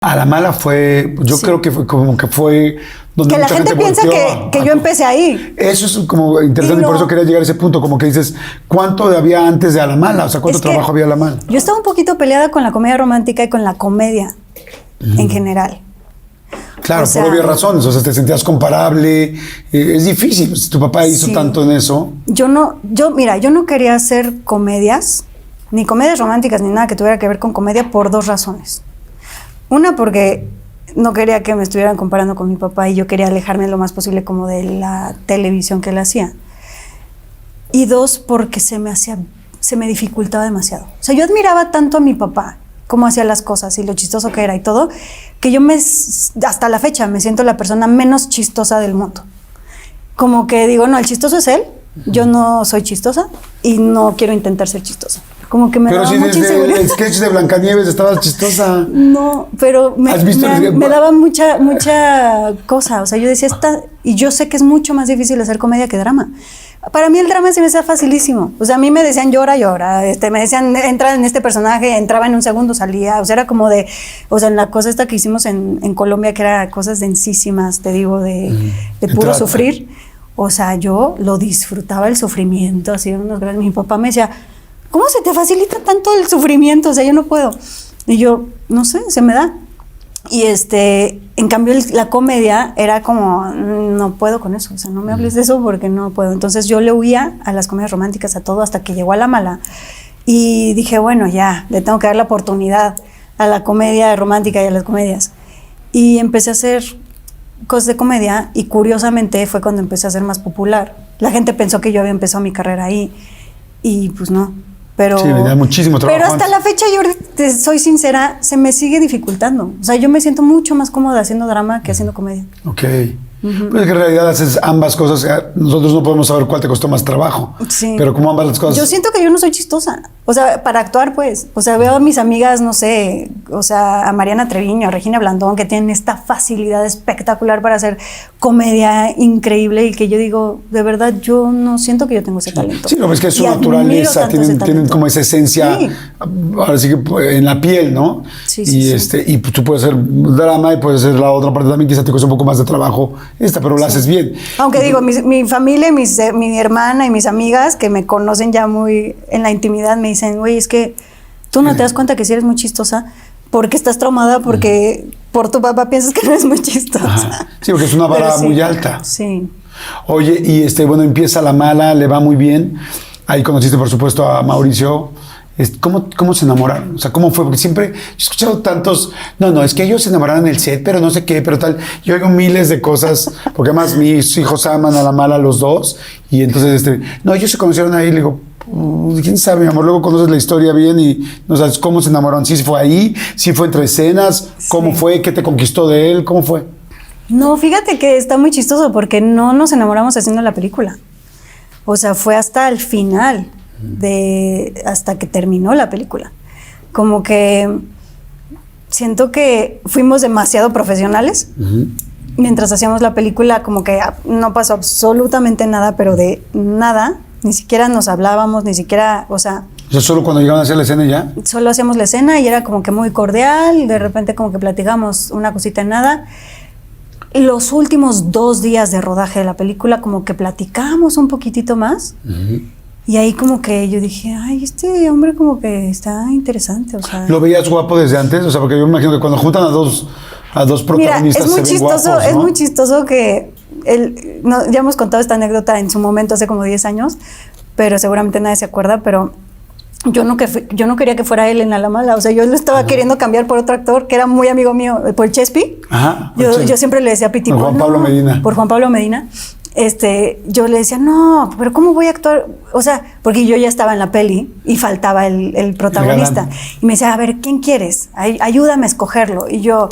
A la mala fue, yo creo que fue como que fue donde Que la mucha gente piensa volteó que yo empecé ahí. Eso es como interesante y por eso quería llegar a ese punto, como que dices, ¿cuánto había antes de A la mala? O sea, ¿cuánto trabajo había A la mala? Yo estaba un poquito peleada con la comedia romántica y con la comedia en general. Claro, O sea, por obvias razones, o sea, te sentías comparable, es difícil, si tu papá hizo tanto en eso. Mira, yo no quería hacer comedias, ni comedias románticas, ni nada que tuviera que ver con comedia por dos razones. Una, porque no quería que me estuvieran comparando con mi papá y yo quería alejarme lo más posible como de la televisión que él hacía. Y dos, porque se me dificultaba demasiado. O sea, yo admiraba tanto a mi papá, cómo hacía las cosas y lo chistoso que era y todo, que yo hasta la fecha me siento la persona menos chistosa del mundo. Como que digo, no, el chistoso es él, yo no soy chistosa y no quiero intentar ser chistosa. Como que me daba mucha inseguridad. Pero si desde el sketch de Blancanieves estabas chistosa. No, pero me daba mucha cosa. O sea, yo decía, y yo sé que es mucho más difícil hacer comedia que drama. Para mí el drama se me hacía facilísimo. O sea, a mí me decían llora, me decían entra en este personaje, entraba en un segundo, salía. O sea, era como en la cosa esta que hicimos en Colombia, que era cosas densísimas, te digo, de puro sufrir. O sea, yo lo disfrutaba el sufrimiento, así mi papá me decía, ¿cómo se te facilita tanto el sufrimiento? O sea, yo no puedo. Y yo, no sé, se me da. Y en cambio la comedia era como, no puedo con eso, o sea, no me hables de eso porque no puedo. Entonces yo le huía a las comedias románticas, a todo, hasta que llegó A la mala. Y dije, bueno, ya, le tengo que dar la oportunidad a la comedia romántica y a las comedias. Y empecé a hacer cosas de comedia y curiosamente fue cuando empecé a ser más popular. La gente pensó que yo había empezado mi carrera ahí y pues no. Pero, sí, me da muchísimo trabajo. Pero hasta la fecha, yo te soy sincera, se me sigue dificultando. O sea, yo me siento mucho más cómoda haciendo drama que haciendo comedia. Ok. Pues que en realidad haces ambas cosas. Nosotros no podemos saber cuál te costó más trabajo. Sí. Pero como ambas las cosas. Yo siento que yo no soy chistosa. O sea, para actuar, pues. O sea, veo a mis amigas, no sé, o sea, a Mariana Treviño, a Regina Blandón, que tienen esta facilidad espectacular para hacer comedia increíble y que yo digo, de verdad, yo no siento que yo tengo ese talento. Sí, no, es que es su naturaleza, tienen como esa esencia, sí. Ahora sí que en la piel, ¿no? Sí, y tú puedes hacer drama y puedes hacer la otra parte también, quizá te cuesta un poco más de trabajo pero la haces bien. Aunque digo, mi familia, mi hermana y mis amigas que me conocen ya muy en la intimidad me dicen, güey, es que tú no te das cuenta que sí eres muy chistosa porque estás traumada, porque por tu papá piensas que no eres muy chistosa. Ajá. Sí, porque es una vara muy alta. Sí. Oye, y bueno, empieza A la mala, le va muy bien. Ahí conociste, por supuesto, a Mauricio. ¿Cómo se enamoraron? O sea, ¿cómo fue? Porque siempre yo he escuchado tantos, no, es que ellos se enamoraron en el set, pero no sé qué, pero tal. Yo oigo miles de cosas, porque además mis hijos aman A la mala los dos, y entonces, no, ellos se conocieron ahí, le digo, quién sabe, mi amor, luego conoces la historia bien y no sabes cómo se enamoraron. Sí fue ahí, sí fue entre escenas, ¿cómo fue? ¿Qué te conquistó de él? ¿Cómo fue? No, fíjate que está muy chistoso porque no nos enamoramos haciendo la película. O sea, fue hasta el final. Hasta que terminó la película. Como que siento que fuimos demasiado profesionales. Mientras hacíamos la película, como que no pasó absolutamente nada, pero de nada, ni siquiera nos hablábamos, ni siquiera, o sea, ¿solo cuando llegaban a hacer la escena y ya? Solo hacíamos la escena y era como que muy cordial, de repente como que platicamos una cosita en nada. Los últimos 2 días de rodaje de la película como que platicamos un poquitito más. Y ahí como que yo dije, ay, este hombre como que está interesante, o sea. ¿Lo veías guapo desde antes? O sea, porque yo me imagino que cuando juntan a dos protagonistas. Mira, es muy chistoso, guapos, ¿no? Es muy chistoso que ya hemos contado esta anécdota en su momento hace como 10 años, pero seguramente nadie se acuerda, pero yo no quería que fuera él en A la mala, o sea, yo lo estaba queriendo cambiar por otro actor que era muy amigo mío, por Chespi. Ajá. Yo siempre le decía a Piti, por Juan Pablo Medina. Por Juan Pablo Medina. Yo le decía, no, pero ¿cómo voy a actuar? O sea, porque yo ya estaba en la peli y faltaba el protagonista. Y me decía, a ver, ¿quién quieres? Ayúdame a escogerlo. Y yo,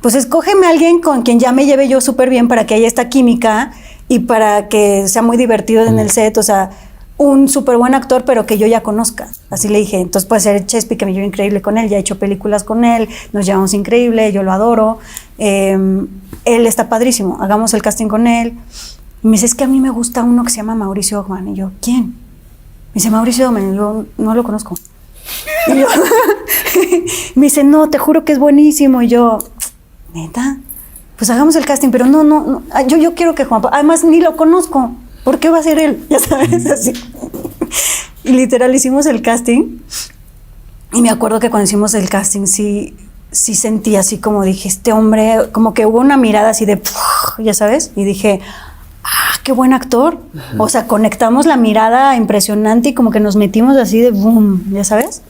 pues escógeme a alguien con quien ya me lleve yo súper bien para que haya esta química y para que sea muy divertido en el set. O sea, un súper buen actor, pero que yo ya conozca. Así le dije, entonces puede ser Chespi, que me llevo increíble con él, ya he hecho películas con él, nos llevamos increíble, yo lo adoro. Él está padrísimo, hagamos el casting con él. Y me dice, es que a mí me gusta uno que se llama Mauricio Ogman. Y yo, ¿quién? Me dice, Mauricio Ogman. Y yo, no lo conozco. Y yo, me dice, no, te juro que es buenísimo. Y yo, ¿neta? Pues hagamos el casting, pero no. Yo quiero que Juan Pablo, además ni lo conozco. ¿Por qué va a ser él? Ya sabes, así. Y literal hicimos el casting. Y me acuerdo que cuando hicimos el casting, sí sentí así como dije, este hombre, como que hubo una mirada así de, ya sabes, y dije, qué buen actor. O sea, conectamos la mirada impresionante y como que nos metimos así de boom, ya sabes.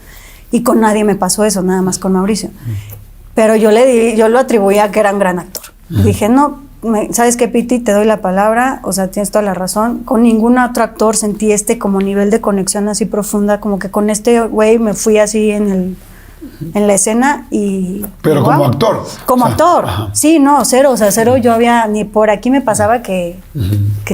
Y con nadie me pasó eso, nada más con Mauricio. Pero yo lo atribuía a que era un gran actor. Y dije, no, ¿sabes qué, Piti? Te doy la palabra, o sea, tienes toda la razón. Con ningún otro actor sentí como nivel de conexión así profunda, como que con este güey me fui así en la escena y... Pero wow, como actor. Como actor. Ajá. Sí, no, cero, yo había, ni por aquí me pasaba que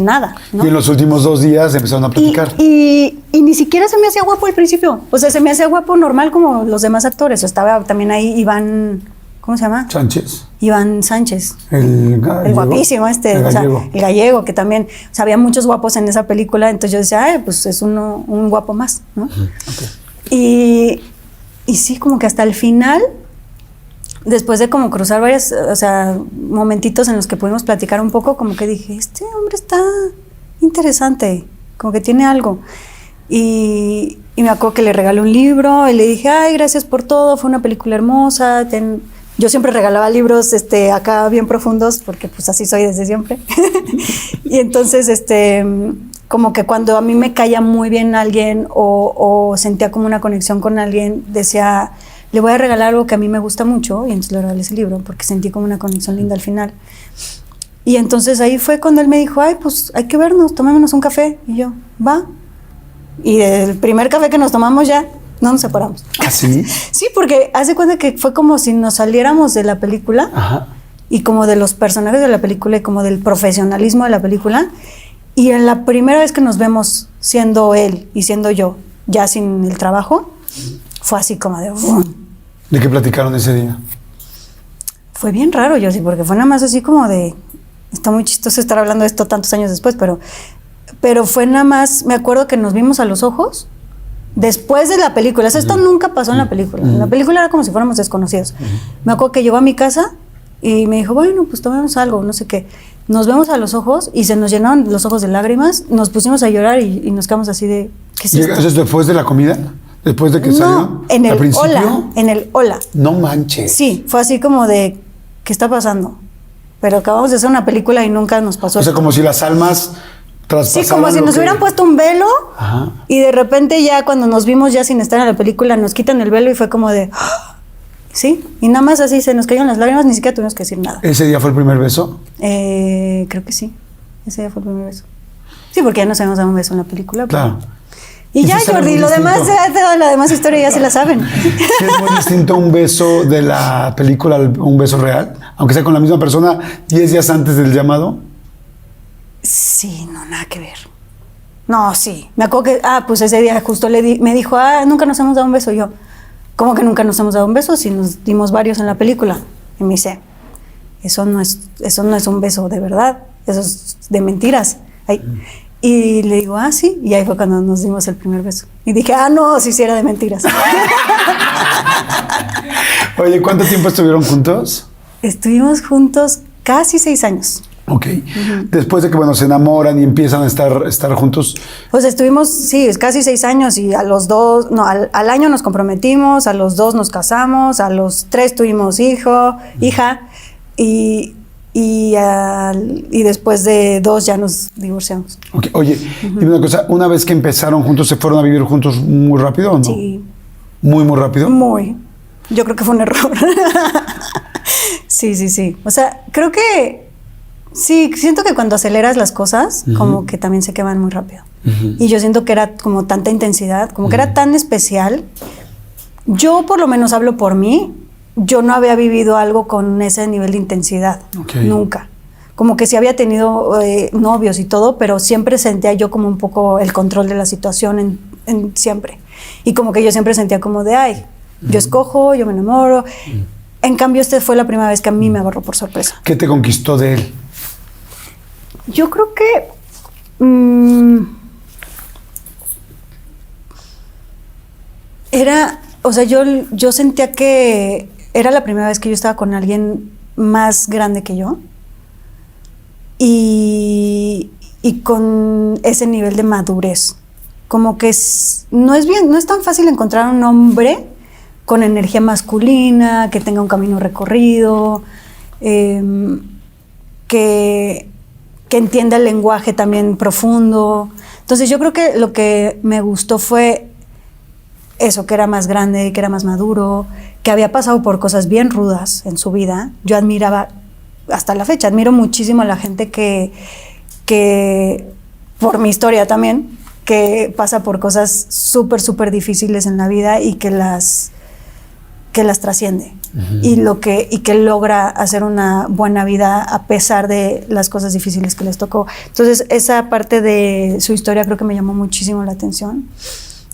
nada, ¿no? Y en los últimos 2 días empezaron a platicar. Y ni siquiera se me hacía guapo al principio. O sea, se me hacía guapo normal como los demás actores. Estaba también ahí Iván... ¿Cómo se llama? Sánchez. Iván Sánchez. El guapísimo el gallego. El gallego, que también, o sea, había muchos guapos en esa película, entonces yo decía, pues es un guapo más, ¿no? Okay. Y sí, como que hasta el final, después de como cruzar varios, o sea, momentitos en los que pudimos platicar un poco, como que dije, este hombre está interesante, como que tiene algo. Y me acuerdo que le regalé un libro y le dije, ay, gracias por todo, fue una película hermosa, yo siempre regalaba libros acá bien profundos, porque pues así soy desde siempre. Y entonces, como que cuando a mí me caía muy bien alguien o sentía como una conexión con alguien, decía, le voy a regalar algo que a mí me gusta mucho, y entonces le regalé ese libro, porque sentí como una conexión linda al final. Y entonces ahí fue cuando él me dijo, ay, pues hay que vernos, tomémonos un café. Y yo, va. Y el primer café que nos tomamos ya, no nos separamos. ¿Ah, sí? Sí, porque hace cuenta que fue como si nos saliéramos de la película. Ajá. Y como de los personajes de la película y como del profesionalismo de la película. Y en la primera vez que nos vemos siendo él y siendo yo, ya sin el trabajo, fue así como de... ¿De qué platicaron ese día? Fue bien raro, yo sí, porque fue nada más así como de... Está muy chistoso estar hablando de esto tantos años después, pero fue nada más... Me acuerdo que nos vimos a los ojos después de la película. O sea, esto nunca pasó en la película. En la película era como si fuéramos desconocidos. Me acuerdo que llegó a mi casa y me dijo, bueno, pues tomemos algo, no sé qué. Nos vemos a los ojos y se nos llenaron los ojos de lágrimas. Nos pusimos a llorar y nos quedamos así de... ¿Qué es esto? ¿Eso es después de la comida? ¿Después de que salió? En el hola. En el hola. No manches. Sí, fue así como de... ¿Qué está pasando? Pero acabamos de hacer una película y nunca nos pasó. O sea, como si las almas... Sí, como si nos hubieran puesto un velo. Ajá. Y de repente ya cuando nos vimos ya sin estar en la película nos quitan el velo y fue como de... Sí, y nada más así se nos cayeron las lágrimas, ni siquiera tuvimos que decir nada. ¿Ese día fue el primer beso? Creo que sí, ese día fue el primer beso. Sí, porque ya nos habíamos dado un beso en la película. Claro. Y ya, Jordi, la demás historia ya se la saben. ¿Es muy distinto un beso de la película a un beso real? Aunque sea con la misma persona 10 días antes del llamado. Sí, no, nada que ver. No, sí. Me acuerdo que, pues ese día justo me dijo, nunca nos hemos dado un beso. Y yo, ¿cómo que nunca nos hemos dado un beso? Si nos dimos varios en la película. Y me dice, eso no es un beso de verdad, eso es de mentiras. Y le digo, sí. Y ahí fue cuando nos dimos el primer beso. Y dije, no, sí era de mentiras. Oye, ¿cuánto tiempo estuvieron juntos? Estuvimos juntos casi 6 años. Ok. Después de que, se enamoran y empiezan a estar juntos. Pues estuvimos, sí, casi 6 años y al año nos comprometimos, a los 2 nos casamos, a los 3 tuvimos hija y después de 2 ya nos divorciamos. Okay. Oye, dime una cosa, una vez que empezaron juntos, ¿se fueron a vivir juntos muy rápido o no? Sí. ¿Muy rápido? Muy. Yo creo que fue un error. Sí. O sea, creo que sí, siento que cuando aceleras las cosas, como que también se queman muy rápido. Y yo siento que era como tanta intensidad, como que era tan especial. Yo por lo menos hablo por mí, yo no había vivido algo con ese nivel de intensidad, nunca. Como que sí había tenido novios y todo, pero siempre sentía yo como un poco el control de la situación siempre. Y como que yo siempre sentía como de, yo escojo, yo me enamoro. En cambio, fue la primera vez que a mí me agarró por sorpresa. ¿Qué te conquistó de él? Yo creo que era o sea, yo sentía que era la primera vez que yo estaba con alguien más grande que yo y con ese nivel de madurez. Como que no es tan fácil encontrar un hombre con energía masculina, que tenga un camino recorrido, que entienda el lenguaje también profundo. Entonces yo creo que lo que me gustó fue eso, que era más grande, que era más maduro, que había pasado por cosas bien rudas en su vida. Yo admiraba, hasta la fecha, admiro muchísimo a la gente que por mi historia también, que pasa por cosas súper, súper difíciles en la vida y que las trasciende. Uh-huh. y que logra hacer una buena vida a pesar de las cosas difíciles que les tocó. Entonces, esa parte de su historia creo que me llamó muchísimo la atención.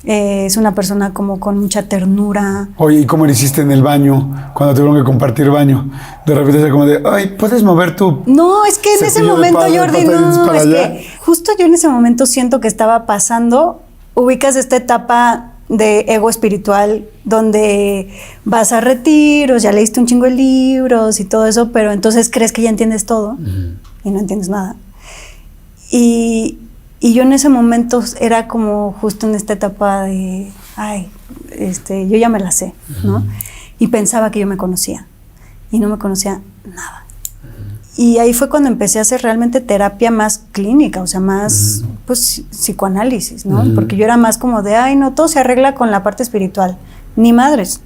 Es una persona como con mucha ternura. Oye, ¿y cómo le hiciste en el baño cuando tuvieron que compartir baño? De repente es como de, ay, ¿puedes mover tu...? No, es que en ese momento, Jordi, no, es que justo yo en ese momento siento que estaba pasando, ubicas esta etapa de ego espiritual donde vas a retiros, ya leíste un chingo de libros y todo eso, pero entonces crees que ya entiendes todo y no entiendes nada. Y yo en ese momento era como justo en esta etapa de, yo ya me la sé, ¿no? Y pensaba que yo me conocía y no me conocía nada. Y ahí fue cuando empecé a hacer realmente terapia más clínica, o sea, más pues psicoanálisis, ¿no? Porque yo era más como de, no, todo se arregla con la parte espiritual, ni madres.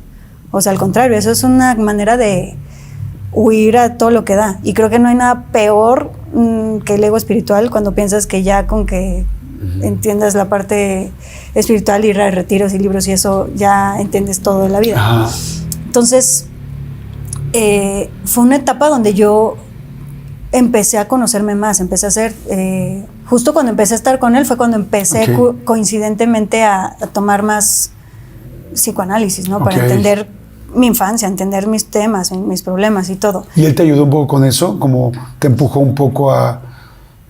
O sea, al contrario, eso es una manera de huir a todo lo que da. Y creo que no hay nada peor que el ego espiritual cuando piensas que ya con que entiendas la parte espiritual, ir a retiros y libros y eso, ya entiendes todo de la vida. Entonces, fue una etapa donde yo empecé a conocerme más, empecé a hacer, justo cuando empecé a estar con él fue cuando empecé coincidentemente a tomar más psicoanálisis, ¿no? Para entender mi infancia, entender mis temas, mis problemas y todo. ¿Y él te ayudó un poco con eso? ¿Como te empujó un poco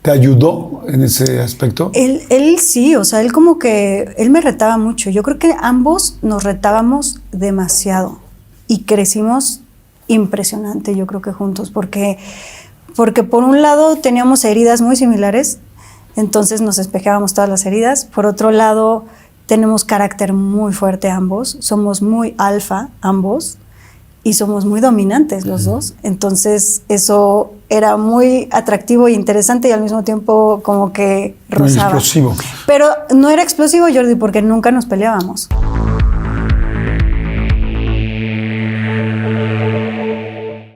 te ayudó en ese aspecto? Él sí, o sea, él como que, él me retaba mucho. Yo creo que ambos nos retábamos demasiado y crecimos impresionante, yo creo que juntos, porque por un lado teníamos heridas muy similares, entonces nos espejábamos todas las heridas. Por otro lado, tenemos carácter muy fuerte ambos, somos muy alfa ambos y somos muy dominantes los dos. Entonces eso era muy atractivo e interesante y al mismo tiempo como que rozaba. Muy explosivo. Pero no era explosivo, Jordi, porque nunca nos peleábamos.